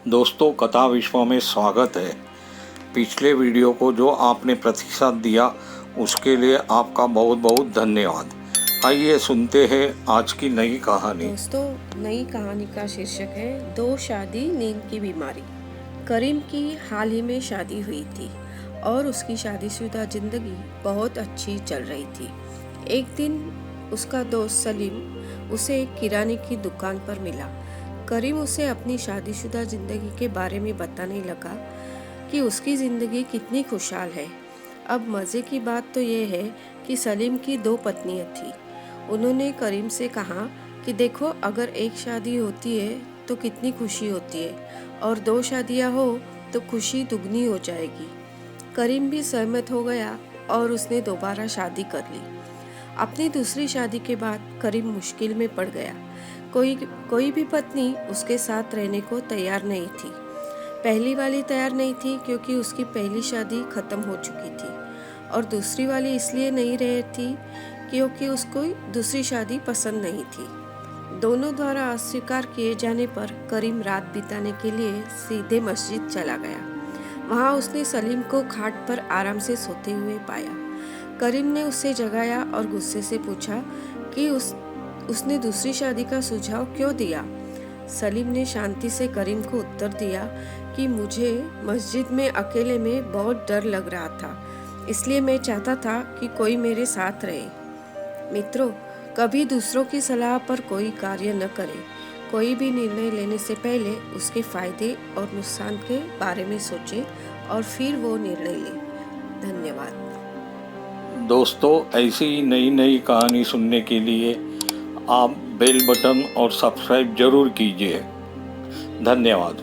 दोस्तों, कथा विश्व में स्वागत है। पिछले वीडियो को जो आपने प्रतिसाद दिया उसके लिए आपका बहुत बहुत धन्यवाद। आइए सुनते हैं आज की नई कहानी। दोस्तों, नई कहानी का शीर्षक है दो शादी नींद की बीमारी। करीम की हाल ही में शादी हुई थी और उसकी शादीशुदा जिंदगी बहुत अच्छी चल रही थी। एक दिन उसका दोस्त सलीम उसे एक किराने की दुकान पर मिला। करीम उसे अपनी शादीशुदा जिंदगी के बारे में बताने लगा कि उसकी ज़िंदगी कितनी खुशहाल है। अब मज़े की बात तो ये है कि सलीम की दो पत्नियां थीं। उन्होंने करीम से कहा कि देखो, अगर एक शादी होती है तो कितनी खुशी होती है और दो शादियां हो तो खुशी दुगनी हो जाएगी। करीम भी सहमत हो गया और उसने दोबारा शादी कर ली। अपनी दूसरी शादी के बाद करीम मुश्किल में पड़ गया। कोई भी पत्नी उसके साथ रहने को तैयार नहीं थी। पहली वाली तैयार नहीं थी क्योंकि उसकी पहली शादी खत्म हो चुकी थी और दूसरी वाली इसलिए नहीं रही थी क्योंकि उसको दूसरी शादी पसंद नहीं थी। दोनों द्वारा अस्वीकार किए जाने पर करीम रात बिताने के लिए सीधे मस्जिद चला गया। वहाँ उसने सलीम को खाट पर आराम से सोते हुए पाया। करीम ने उसे जगाया और गुस्से से पूछा कि उसने दूसरी शादी का सुझाव क्यों दिया। सलीम ने शांति से करीम को उत्तर दिया कि मुझे मस्जिद में अकेले में बहुत डर लग रहा था, इसलिए मैं चाहता था कि कोई मेरे साथ रहे। मित्रों, कभी दूसरों की सलाह पर कोई कार्य न करें। कोई भी निर्णय लेने से पहले उसके फायदे और नुकसान के बारे में सोचें और फिर वो निर्णय लें। धन्यवाद। दोस्तों, ऐसी ही नई नई कहानी सुनने के लिए आप बेल बटन और सब्सक्राइब जरूर कीजिए। धन्यवाद।